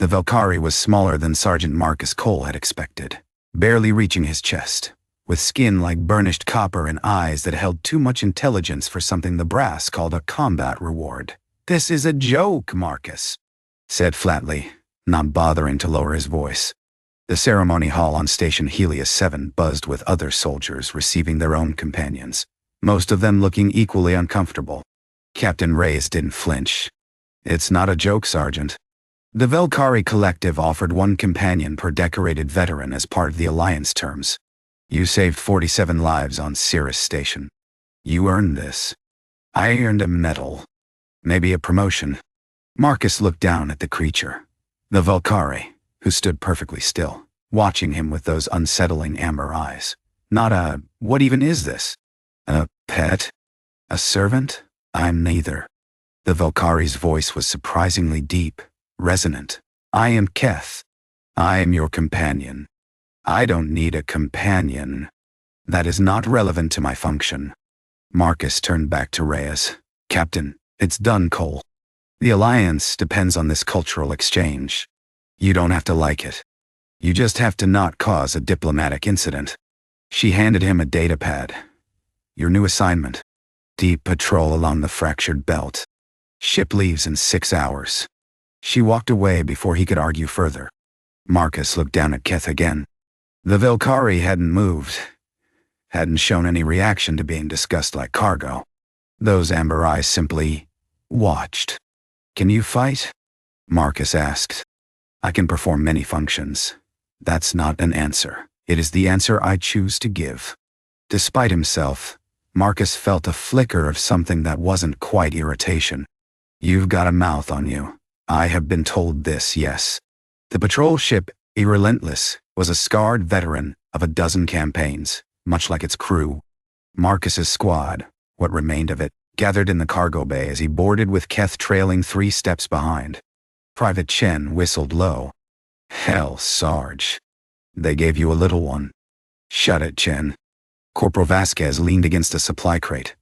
The Vel'kari was smaller than Sergeant Marcus Cole had expected, barely reaching his chest, with skin like burnished copper and eyes that held too much intelligence for something the brass called a combat reward. "This is a joke," Marcus said flatly, not bothering to lower his voice. The ceremony hall on Station Helios 7 buzzed with other soldiers receiving their own companions, most of them looking equally uncomfortable. Captain Reyes didn't flinch. "It's not a joke, Sergeant. The Vel'kari Collective offered one companion per decorated veteran as part of the Alliance terms. You saved 47 lives on Cirrus Station. You earned this. I earned a medal. Maybe a promotion." Marcus looked down at the creature, the Vel'kari, who stood perfectly still, watching him with those unsettling amber eyes. What even is this? A pet? A servant? I'm neither. The Vel'kari's voice was surprisingly deep, resonant. "I am Keth. I am your companion. I don't need a companion. That is not relevant to my function." Marcus turned back to Reyes. "Captain, it's done, Cole. The Alliance depends on this cultural exchange. You don't have to like it. You just have to not cause a diplomatic incident." She handed him a data pad. "Your new assignment. Deep patrol along the fractured belt. Ship leaves in 6 hours." She walked away before he could argue further. Marcus looked down at Keth again. The Vel'kari hadn't moved, hadn't shown any reaction to being discussed like cargo. Those amber eyes simply watched. "Can you fight?" Marcus asked. "I can perform many functions. That's not an answer. It is the answer I choose to give." Despite himself, Marcus felt a flicker of something that wasn't quite irritation. "You've got a mouth on you. I have been told this, yes." The patrol ship, a Relentless, was a scarred veteran of a dozen campaigns, much like its crew. Marcus's squad, what remained of it, gathered in the cargo bay as he boarded with Keth trailing 3 steps behind. Private Chen whistled low. "Hell, Sarge. They gave you a little one." "Shut it, Chen." Corporal Vasquez leaned against a supply crate,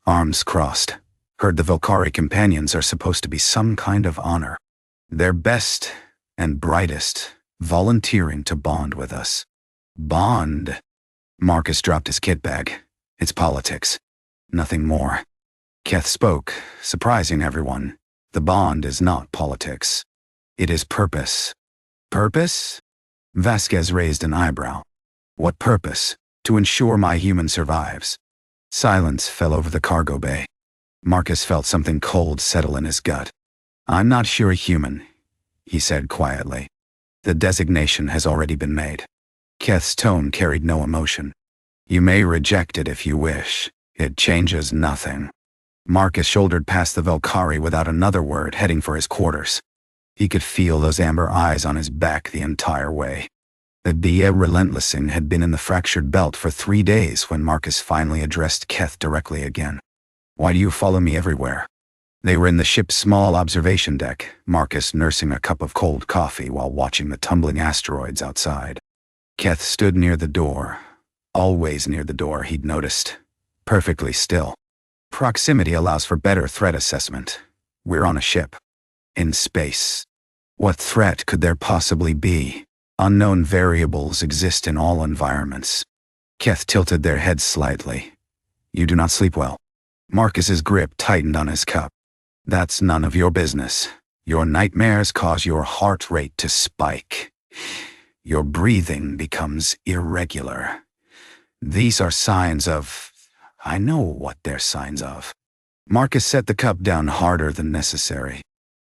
arms crossed. "Heard the Vel'kari companions are supposed to be some kind of honor. Their best and brightest, volunteering to bond with us." "Bond?" Marcus dropped his kit bag. "It's politics. Nothing more." Keth spoke, surprising everyone. "The bond is not politics. It is purpose." "Purpose?" Vasquez raised an eyebrow. "What purpose?" "To ensure my human survives." Silence fell over the cargo bay. Marcus felt something cold settle in his gut. "I'm not sure a human," he said quietly. "The designation has already been made." Keth's tone carried no emotion. "You may reject it if you wish. It changes nothing." Marcus shouldered past the Vel'kari without another word, heading for his quarters. He could feel those amber eyes on his back the entire way. The BA Relentlessing had been in the fractured belt for 3 days when Marcus finally addressed Keth directly again. "Why do you follow me everywhere?" They were in the ship's small observation deck, Marcus nursing a cup of cold coffee while watching the tumbling asteroids outside. Keth stood near the door, always near the door, he'd noticed, perfectly still. Proximity allows for better threat assessment. We're on a ship. In space. What threat could there possibly be? Unknown variables exist in all environments. Keth tilted their heads slightly. "You do not sleep well." Marcus's grip tightened on his cup. "That's none of your business. Your nightmares cause your heart rate to spike. Your breathing becomes irregular. These are signs of... I know what they're signs of." Marcus set the cup down harder than necessary.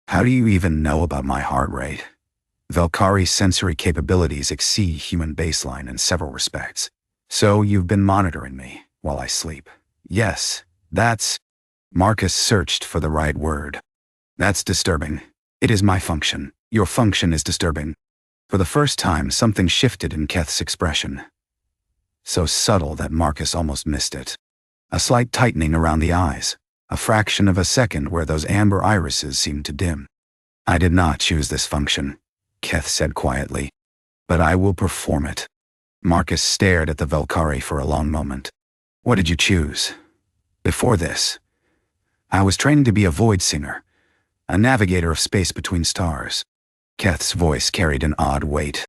"How do you even know about my heart rate?" Vel'kari's sensory capabilities exceed human baseline in several respects. "So you've been monitoring me while I sleep." "Yes, that's..." Marcus searched for the right word. "That's disturbing. It is my function. Your function is disturbing." For the first time, something shifted in Keth's expression. So subtle that Marcus almost missed it. A slight tightening around the eyes, a fraction of a second where those amber irises seemed to dim. "I did not choose this function," Keth said quietly, "but I will perform it." Marcus stared at the Vel'kari for a long moment. "What did you choose?" "Before this, I was training to be a void singer, a navigator of space between stars." Keth's voice carried an odd weight.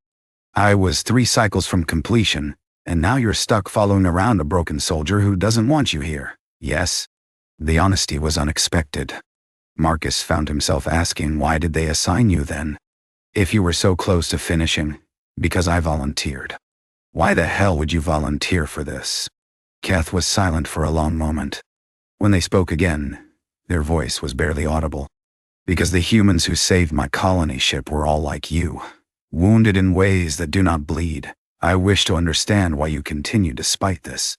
I was 3 cycles from completion, and now you're stuck following around a broken soldier who doesn't want you here, yes? The honesty was unexpected. Marcus found himself asking, why did they assign you then? If you were so close to finishing, because I volunteered. Why the hell would you volunteer for this? Keth was silent for a long moment. When they spoke again, their voice was barely audible. Because the humans who saved my colony ship were all like you, wounded in ways that do not bleed. I wish to understand why you continue despite this.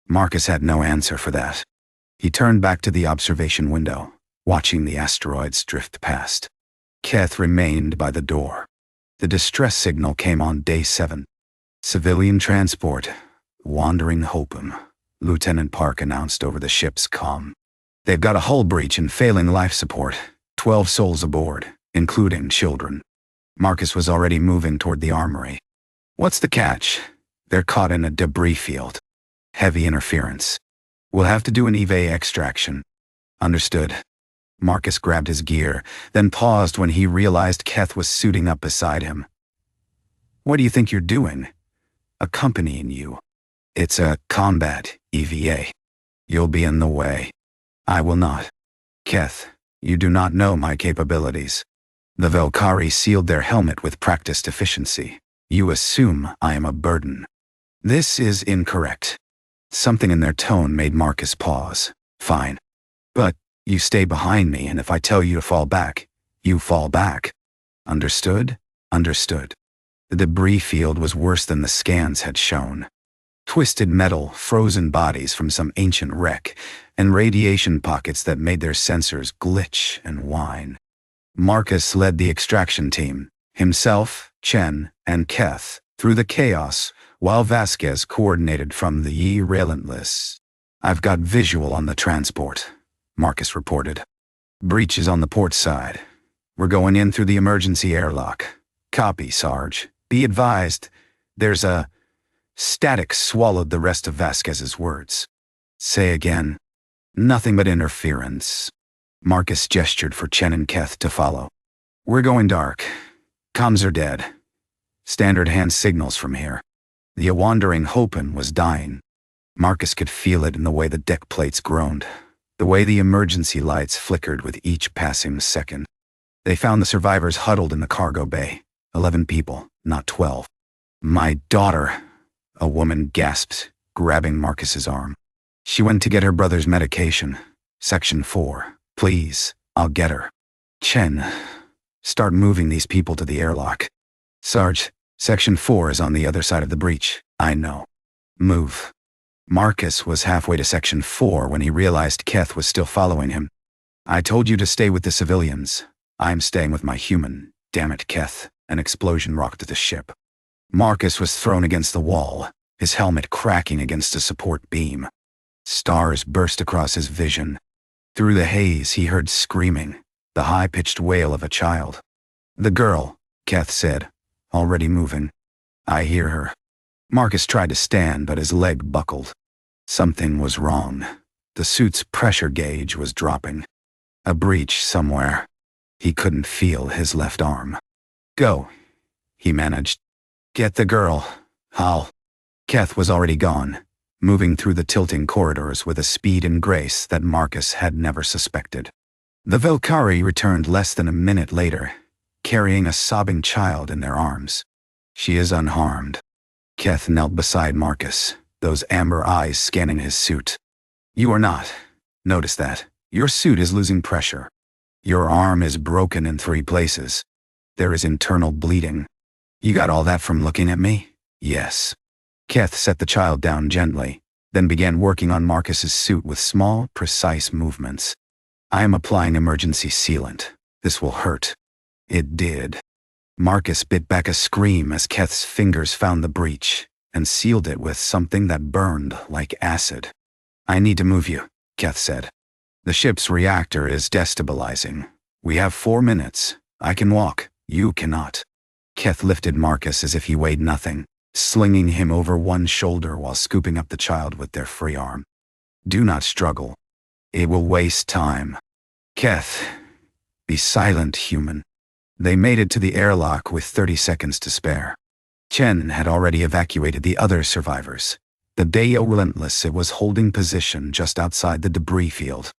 Marcus had no answer for that. He turned back to the observation window, watching the asteroids drift past. Keth remained by the door. The distress signal came on day 7. Civilian transport, wandering Hokum, Lieutenant Park announced over the ship's comm. They've got a hull breach and failing life support. 12 souls aboard, including children. Marcus was already moving toward the armory. What's the catch? They're caught in a debris field. Heavy interference. We'll have to do an EVA extraction. Understood. Marcus grabbed his gear, then paused when he realized Keth was suiting up beside him. What do you think you're doing? Accompanying you. It's a combat EVA. You'll be in the way. I will not. Keth, you do not know my capabilities. The Vel'kari sealed their helmet with practiced efficiency. You assume I am a burden. This is incorrect. Something in their tone made Marcus pause. Fine. But you stay behind me, and if I tell you to fall back, you fall back. Understood? Understood. The debris field was worse than the scans had shown. Twisted metal, frozen bodies from some ancient wreck, and radiation pockets that made their sensors glitch and whine. Marcus led the extraction team, himself, Chen, and Keth, through the chaos, while Vasquez coordinated from the Ye Relentless. I've got visual on the transport, Marcus reported. Breach is on the port side. We're going in through the emergency airlock. Copy, Sarge. Be advised, there's a... Static swallowed the rest of Vasquez's words. Say again. Nothing but interference. Marcus gestured for Chen and Keth to follow. We're going dark. Comms are dead. Standard hand signals from here. The wandering Hopen was dying. Marcus could feel it in the way the deck plates groaned, the way the emergency lights flickered with each passing second. They found the survivors huddled in the cargo bay. 11 people, not 12. My daughter, a woman gasped, grabbing Marcus's arm. She went to get her brother's medication. Section 4. Please, I'll get her. Chen, start moving these people to the airlock. Sarge, Section 4 is on the other side of the breach. I know. Move. Marcus was halfway to Section 4 when he realized Keth was still following him. I told you to stay with the civilians. I'm staying with my human. Damn it, Keth. An explosion rocked the ship. Marcus was thrown against the wall, his helmet cracking against a support beam. Stars burst across his vision. Through the haze he heard screaming, the high-pitched wail of a child. The girl, Keth said, already moving. I hear her. Marcus tried to stand, but his leg buckled. Something was wrong. The suit's pressure gauge was dropping. A breach somewhere. He couldn't feel his left arm. Go, he managed. Get the girl. Hal. Keth was already gone, moving through the tilting corridors with a speed and grace that Marcus had never suspected. The Vel'kari returned less than a minute later, carrying a sobbing child in their arms. She is unharmed. Keth knelt beside Marcus, those amber eyes scanning his suit. You are not. Notice that. Your suit is losing pressure. Your arm is broken in 3 places. There is internal bleeding. You got all that from looking at me? Yes. Keth set the child down gently, then began working on Marcus's suit with small, precise movements. I am applying emergency sealant. This will hurt. It did. Marcus bit back a scream as Keth's fingers found the breach and sealed it with something that burned like acid. I need to move you, Keth said. The ship's reactor is destabilizing. We have 4 minutes. I can walk. You cannot. Keth lifted Marcus as if he weighed nothing, slinging him over one shoulder while scooping up the child with their free arm. Do not struggle. It will waste time. Keth, be silent, human. They made it to the airlock with 30 seconds to spare. Chen had already evacuated the other survivors. The Deo Relentless was holding position just outside the debris field.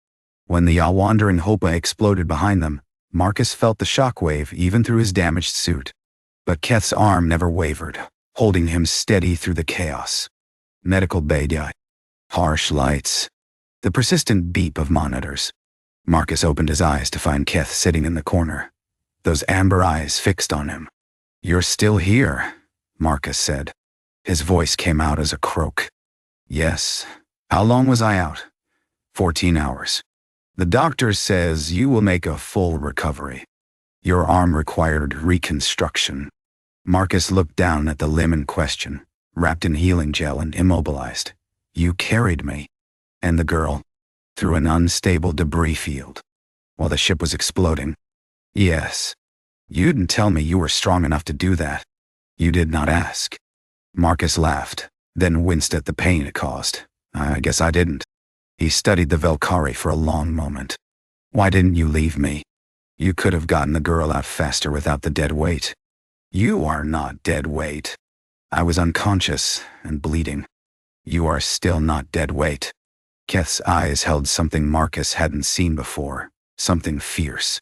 When the wandering Hopa exploded behind them, Marcus felt the shockwave even through his damaged suit. But Keth's arm never wavered, holding him steady through the chaos. Medical bay. Harsh lights. The persistent beep of monitors. Marcus opened his eyes to find Keth sitting in the corner, those amber eyes fixed on him. "You're still here," Marcus said. His voice came out as a croak. "Yes. How long was I out?" 14 hours. "The doctor says you will make a full recovery. Your arm required reconstruction." Marcus looked down at the limb in question, wrapped in healing gel and immobilized. "You carried me." "And the girl?" "Through an unstable debris field. While the ship was exploding." "Yes." "You didn't tell me you were strong enough to do that." "You did not ask." Marcus laughed, then winced at the pain it caused. "I guess I didn't." He studied the Vel'kari for a long moment. "Why didn't you leave me? You could have gotten the girl out faster without the dead weight." "You are not dead weight." "I was unconscious and bleeding." "You are still not dead weight." Keth's eyes held something Marcus hadn't seen before, something fierce.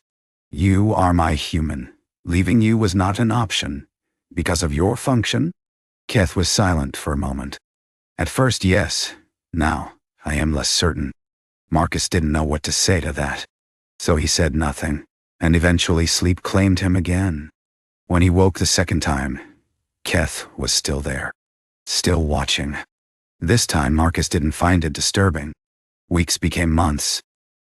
"You are my human. Leaving you was not an option. Because of your function?" Keth was silent for a moment. "At first, yes. Now, I am less certain." Marcus didn't know what to say to that. So he said nothing, and eventually sleep claimed him again. When he woke the second time, Keth was still there, still watching. This time Marcus didn't find it disturbing. Weeks became months.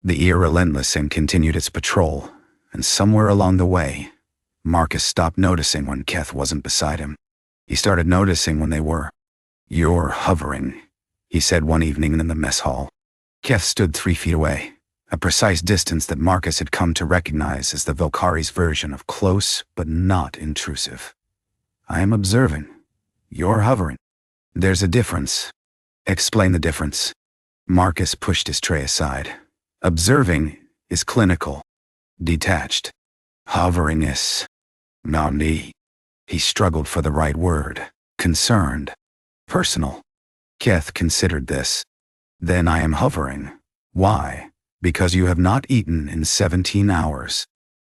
The ear relentless and continued its patrol, and somewhere along the way, Marcus stopped noticing when Keth wasn't beside him. He started noticing when they were. "You're hovering," he said one evening in the mess hall. Keth stood 3 feet away, a precise distance that Marcus had come to recognize as the Vel'kari's version of close but not intrusive. "I am observing. You're hovering." "There's a difference." "Explain the difference." Marcus pushed his tray aside. "Observing is clinical, detached. Hovering is nani." He struggled for the right word. Concerned. Personal. Keth considered this. "Then I am hovering. Why? Because you have not eaten in 17 hours.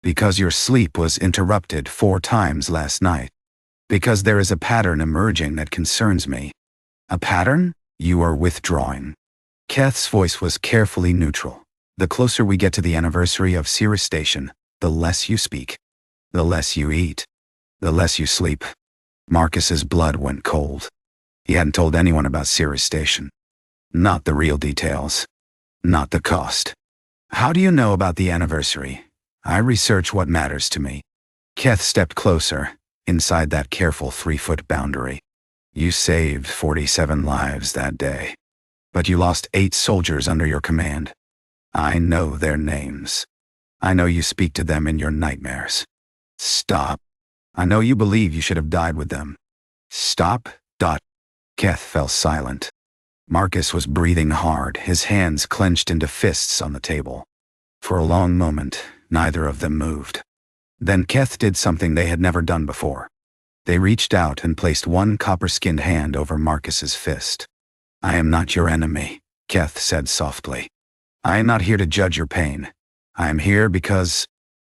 Because your sleep was interrupted 4 times last night. Because there is a pattern emerging that concerns me." "A pattern?" "You are withdrawing." Keth's voice was carefully neutral. "The closer we get to the anniversary of Cirrus Station, the less you speak. The less you eat. The less you sleep." Marcus's blood went cold. He hadn't told anyone about Cirrus Station. Not the real details. Not the cost. "How do you know about the anniversary?" "I research what matters to me." Keth stepped closer, inside that careful 3-foot boundary. "You saved 47 lives that day. But you lost 8 soldiers under your command. I know their names. I know you speak to them in your nightmares. Stop. I know you believe you should have died with them. Stop. Keth fell silent. Marcus was breathing hard, his hands clenched into fists on the table. For a long moment, neither of them moved. Then Keth did something they had never done before. They reached out and placed one copper-skinned hand over Marcus's fist. "I am not your enemy," Keth said softly. "I am not here to judge your pain. I am here because—"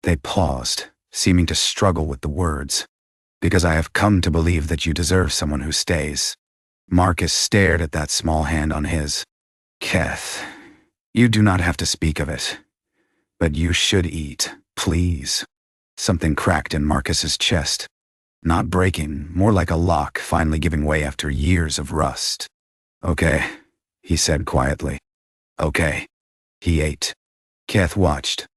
They paused, seeming to struggle with the words. "Because I have come to believe that you deserve someone who stays." Marcus stared at that small hand on his. "Keth, you do not have to speak of it. But you should eat, please." Something cracked in Marcus's chest. Not breaking, more like a lock finally giving way after years of rust. "Okay," he said quietly. "Okay." He ate. Keth watched.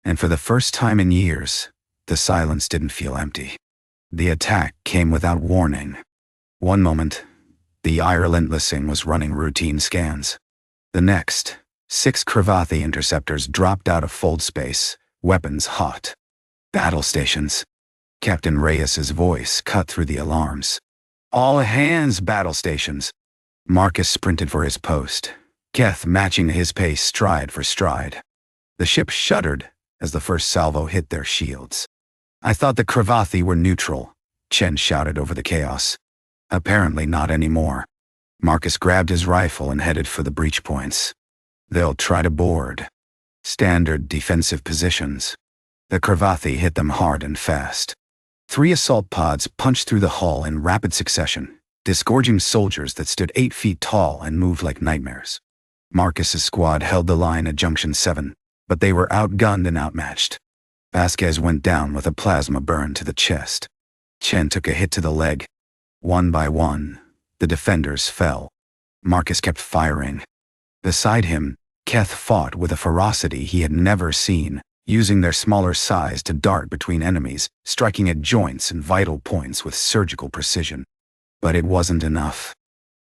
And for the first time in years, the silence didn't feel empty. The attack came without warning. One moment, the relentless was running routine scans. The next, 6 Kravathi interceptors dropped out of fold space, weapons hot. "Battle stations." Captain Reyes's voice cut through the alarms. "All hands, battle stations." Marcus sprinted for his post, Keth matching his pace stride for stride. The ship shuddered as the first salvo hit their shields. I thought the Cravathi were neutral, Chen shouted over the chaos. Apparently not anymore. Marcus grabbed his rifle and headed for the breach points. They'll try to board. Standard defensive positions. The Cravathi hit them hard and fast. 3 assault pods punched through the hull in rapid succession, disgorging soldiers that stood 8 feet tall and moved like nightmares. Marcus's squad held the line at Junction 7, but they were outgunned and outmatched. Vasquez went down with a plasma burn to the chest. Chen took a hit to the leg. One by one, the defenders fell. Marcus kept firing. Beside him, Keth fought with a ferocity he had never seen, using their smaller size to dart between enemies, striking at joints and vital points with surgical precision. But it wasn't enough.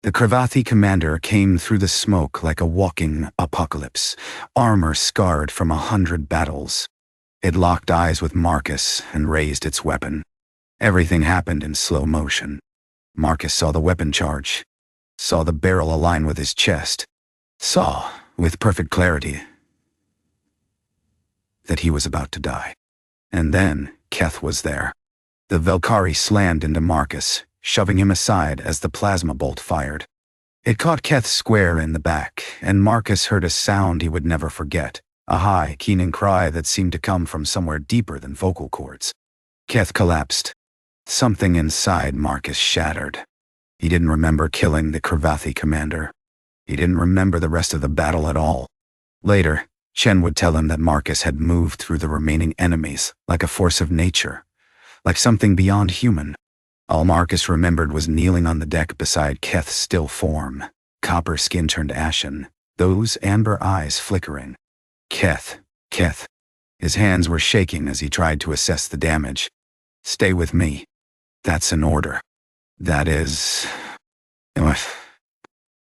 The Cravathi commander came through the smoke like a walking apocalypse, armor scarred from 100 battles. It locked eyes with Marcus and raised its weapon. Everything happened in slow motion. Marcus saw the weapon charge, saw the barrel align with his chest, saw, with perfect clarity, that he was about to die. And then, Keth was there. The Vel'kari slammed into Marcus, shoving him aside as the plasma bolt fired. It caught Keth square in the back, and Marcus heard a sound he would never forget, a high, keening cry that seemed to come from somewhere deeper than vocal cords. Keth collapsed. Something inside Marcus shattered. He didn't remember killing the Cravathi commander. He didn't remember the rest of the battle at all. Later, Chen would tell him that Marcus had moved through the remaining enemies like a force of nature, like something beyond human. All Marcus remembered was kneeling on the deck beside Keth's still form, copper skin turned ashen, those amber eyes flickering. Keth. His hands were shaking as he tried to assess the damage. Stay with me. That's an order. That is...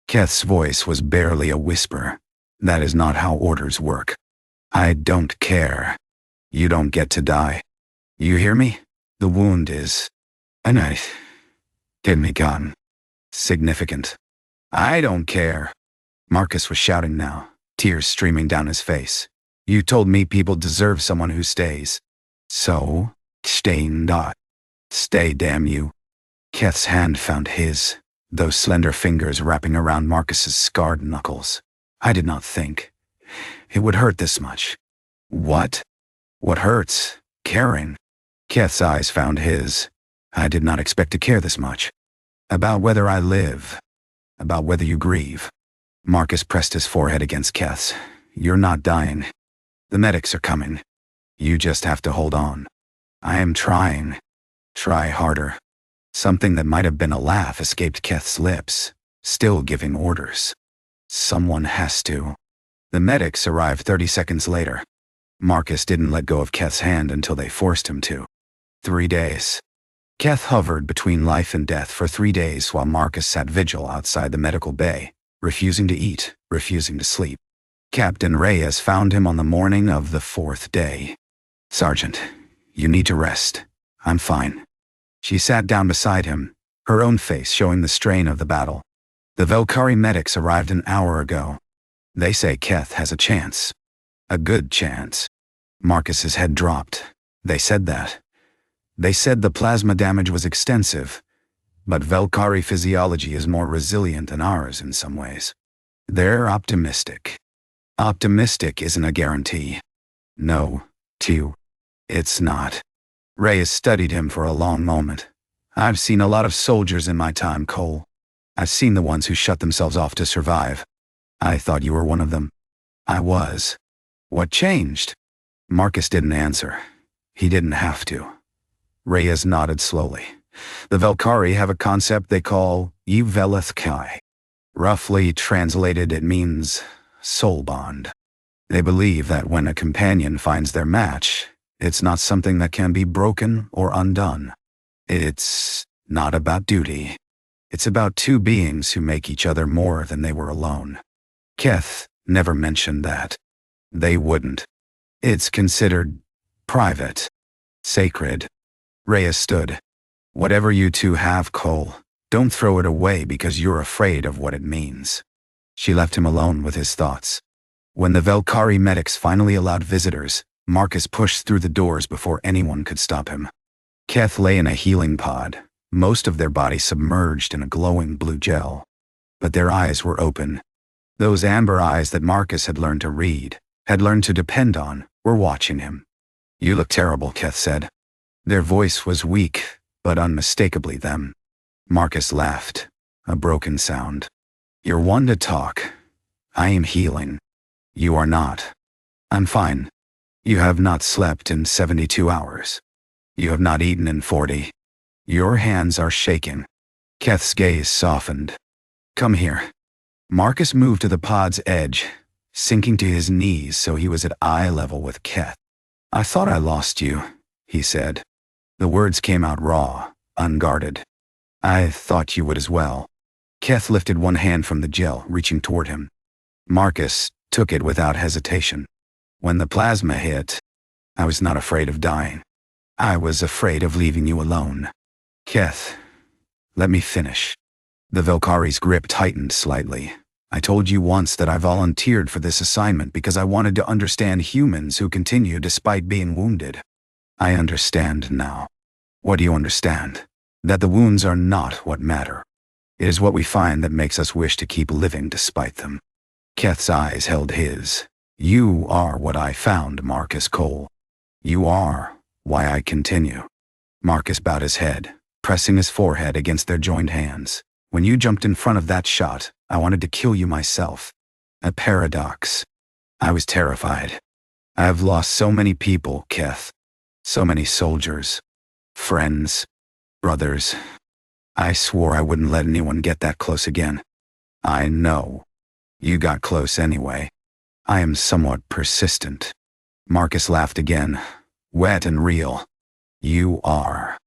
Keth's voice was barely a whisper. That is not how orders work. I don't care. You don't get to die. You hear me? The wound is... Gun. Significant. I don't care. Marcus was shouting now, tears streaming down his face. You told me people deserve someone who stays. So, stay. Stay, damn you. Keth's hand found his, those slender fingers wrapping around Marcus's scarred knuckles. I did not think it would hurt this much. What? What hurts? Caring. Keth's eyes found his. I did not expect to care this much. About whether I live. About whether you grieve. Marcus pressed his forehead against Keth's. You're not dying. The medics are coming. You just have to hold on. I am trying. Try harder. Something that might have been a laugh escaped Keth's lips, still giving orders. Someone has to. The medics arrived 30 seconds later. Marcus didn't let go of Keth's hand until they forced him to. 3 days. Keth hovered between life and death for 3 days while Marcus sat vigil outside the medical bay, refusing to eat, refusing to sleep. Captain Reyes found him on the morning of the 4th day. Sergeant, you need to rest. I'm fine. She sat down beside him, her own face showing the strain of the battle. The Vel'kari medics arrived an hour ago. They say Keth has a chance. A good chance. Marcus's head dropped. They said that. They said the plasma damage was extensive, but Vel'kari physiology is more resilient than ours in some ways. They're optimistic. Optimistic isn't a guarantee. No, Tew. It's not. Reyes studied him for a long moment. I've seen a lot of soldiers in my time, Cole. I've seen the ones who shut themselves off to survive. I thought you were one of them. I was. What changed? Marcus didn't answer. He didn't have to. Reyes nodded slowly. The Vel'kari have a concept they call Vel'kari. Roughly translated, it means soul bond. They believe that when a companion finds their match, it's not something that can be broken or undone. It's not about duty. It's about two beings who make each other more than they were alone. Keth never mentioned that. They wouldn't. It's considered private, sacred. Reyes stood. Whatever you two have, Cole, don't throw it away because you're afraid of what it means. She left him alone with his thoughts. When the Vel'kari medics finally allowed visitors, Marcus pushed through the doors before anyone could stop him. Keth lay in a healing pod, most of their body submerged in a glowing blue gel. But their eyes were open. Those amber eyes that Marcus had learned to read, had learned to depend on, were watching him. "You look terrible," Keth said. Their voice was weak, but unmistakably them. Marcus laughed, a broken sound. "You're one to talk. I am healing. You are not." "I'm fine. You have not slept in 72 hours. You have not eaten in 40. Your hands are shaking." Keth's gaze softened. "Come here." Marcus moved to the pod's edge, sinking to his knees so he was at eye level with Keth. "I thought I lost you," he said. The words came out raw, unguarded. "I thought you would as well." Keth lifted one hand from the gel, reaching toward him. Marcus took it without hesitation. "When the plasma hit, I was not afraid of dying. I was afraid of leaving you alone." "Keth, let me finish." The Vel'kari's grip tightened slightly. "I told you once that I volunteered for this assignment because I wanted to understand humans who continue despite being wounded. I understand now." "What do you understand?" "That the wounds are not what matter. It is what we find that makes us wish to keep living despite them." Keth's eyes held his. "You are what I found, Marcus Cole. You are why I continue." Marcus bowed his head, pressing his forehead against their joined hands. "When you jumped in front of that shot, I wanted to kill you myself. A paradox. I was terrified. I have lost so many people, Keth. So many soldiers. Friends. Brothers. I swore I wouldn't let anyone get that close again. I know. You got close anyway. I am somewhat persistent." Marcus laughed again, wet and real. "You are."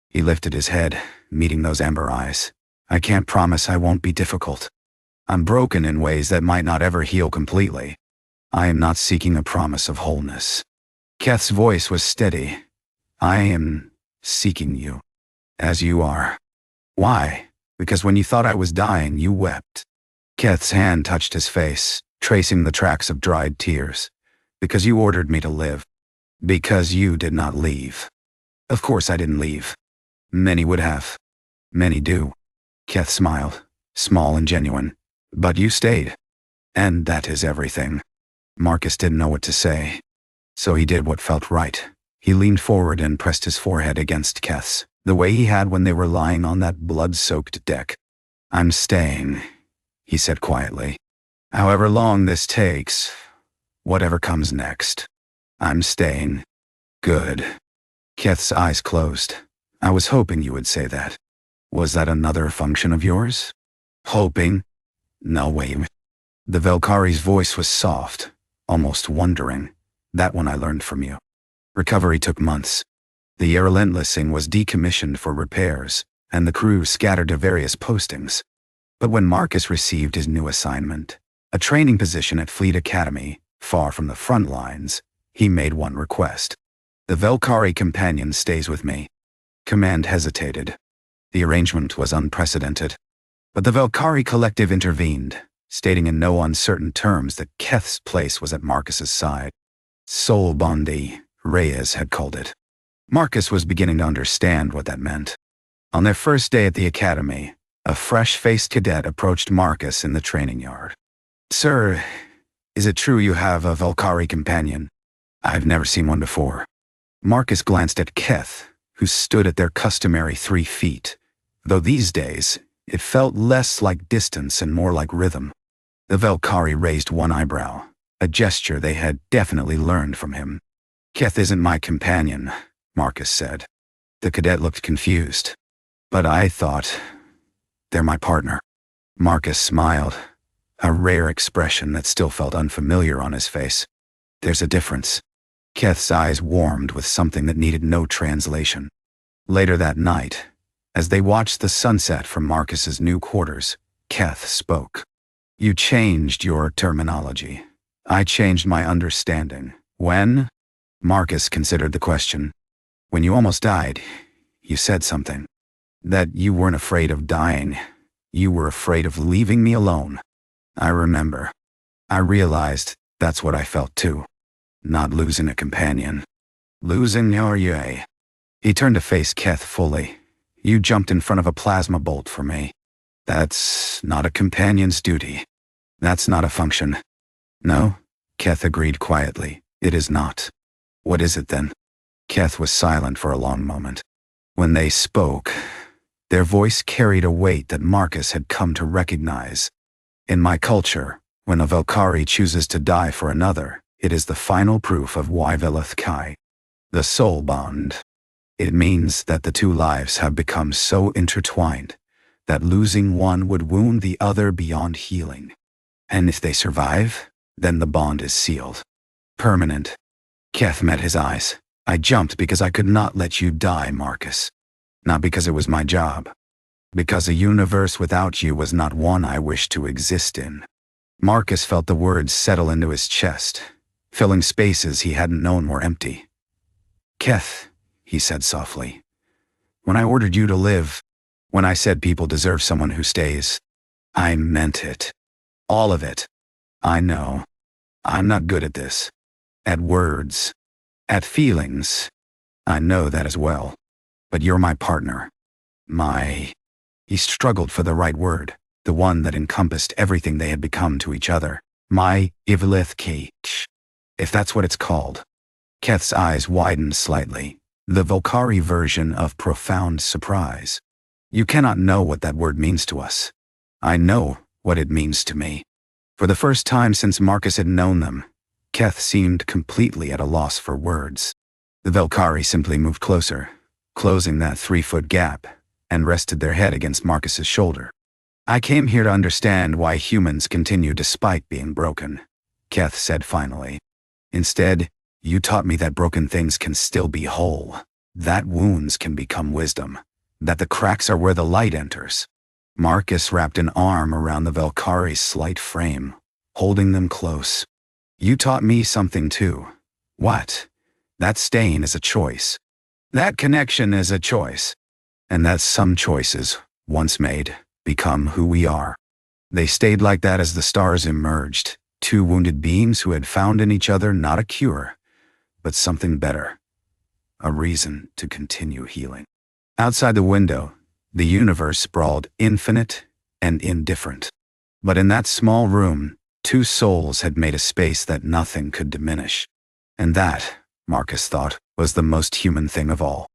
He lifted his head, meeting those amber eyes. "I can't promise I won't be difficult. I'm broken in ways that might not ever heal completely. I am not seeking a promise of wholeness." Keth's voice was steady. "I am seeking you. As you are." "Why?" "Because when you thought I was dying, you wept." Keth's hand touched his face, tracing the tracks of dried tears. "Because you ordered me to live. Because you did not leave." "Of course I didn't leave. Many would have. Many do." Keth smiled, small and genuine. "But you stayed. And that is everything." Marcus didn't know what to say. So he did what felt right. He leaned forward and pressed his forehead against Keth's, the way he had when they were lying on that blood-soaked deck. "I'm staying," he said quietly. "However long this takes, whatever comes next. I'm staying." "Good." Keth's eyes closed. "I was hoping you would say that." "Was that another function of yours?" "Hoping? No, wait." The Vel'kari's voice was soft, almost wondering. "That one I learned from you." Recovery took months. The Relentlessing was decommissioned for repairs, and the crew scattered to various postings. But when Marcus received his new assignment, a training position at Fleet Academy, far from the front lines, he made one request. "The Vel'kari companion stays with me." Command hesitated. The arrangement was unprecedented. But the Vel'kari Collective intervened, stating in no uncertain terms that Keth's place was at Marcus's side. Soul Bondi, Reyes had called it. Marcus was beginning to understand what that meant. On their first day at the academy, a fresh-faced cadet approached Marcus in the training yard. "Sir, is it true you have a Vel'kari companion?" "I've never seen one before." Marcus glanced at Keth, who stood at their customary 3 feet, though these days, it felt less like distance and more like rhythm. The Vel'kari raised one eyebrow, a gesture they had definitely learned from him. "Keth isn't my companion," Marcus said. The cadet looked confused. "But I thought, they're my partner." Marcus smiled, a rare expression that still felt unfamiliar on his face. "There's a difference." Keth's eyes warmed with something that needed no translation. Later that night, as they watched the sunset from Marcus's new quarters, Keth spoke. "You changed your terminology. I changed my understanding. When?" Marcus considered the question. "When you almost died, you said something. That you weren't afraid of dying. You were afraid of leaving me alone." "I remember. I realized that's what I felt too." Not losing a companion. Losing your yay. He turned to face Keth fully. You jumped in front of a plasma bolt for me. That's not a companion's duty. That's not a function. No, Keth agreed quietly. It is not. What is it then? Keth was silent for a long moment. When they spoke, their voice carried a weight that Marcus had come to recognize. In my culture, when a Vel'kari chooses to die for another, it is the final proof of Vel'kari. The soul bond. It means that the two lives have become so intertwined that losing one would wound the other beyond healing. And if they survive, then the bond is sealed. Permanent. Keth met his eyes. I jumped because I could not let you die, Marcus. Not because it was my job. Because a universe without you was not one I wished to exist in. Marcus felt the words settle into his chest, filling spaces he hadn't known were empty. Keth, he said softly, when I ordered you to live, when I said people deserve someone who stays, I meant it. All of it. I know. I'm not good at this. At words. At feelings. I know that as well. But you're my partner. He struggled for the right word, the one that encompassed everything they had become to each other. My Vel'kari. If that's what it's called. Keth's eyes widened slightly, the Vel'kari version of profound surprise. You cannot know what that word means to us. I know what it means to me. For the first time since Marcus had known them, Keth seemed completely at a loss for words. The Vel'kari simply moved closer, closing that 3-foot gap, and rested their head against Marcus's shoulder. I came here to understand why humans continue despite being broken, Keth said finally. Instead, you taught me that broken things can still be whole, that wounds can become wisdom, that the cracks are where the light enters. Marcus wrapped an arm around the Vel'kari's slight frame, holding them close. You taught me something too. What? That stain is a choice. That connection is a choice. And that some choices, once made, become who we are. They stayed like that as the stars emerged, two wounded beings who had found in each other not a cure, but something better. A reason to continue healing. Outside the window, the universe sprawled infinite and indifferent. But in that small room, two souls had made a space that nothing could diminish. And that, Marcus thought, was the most human thing of all.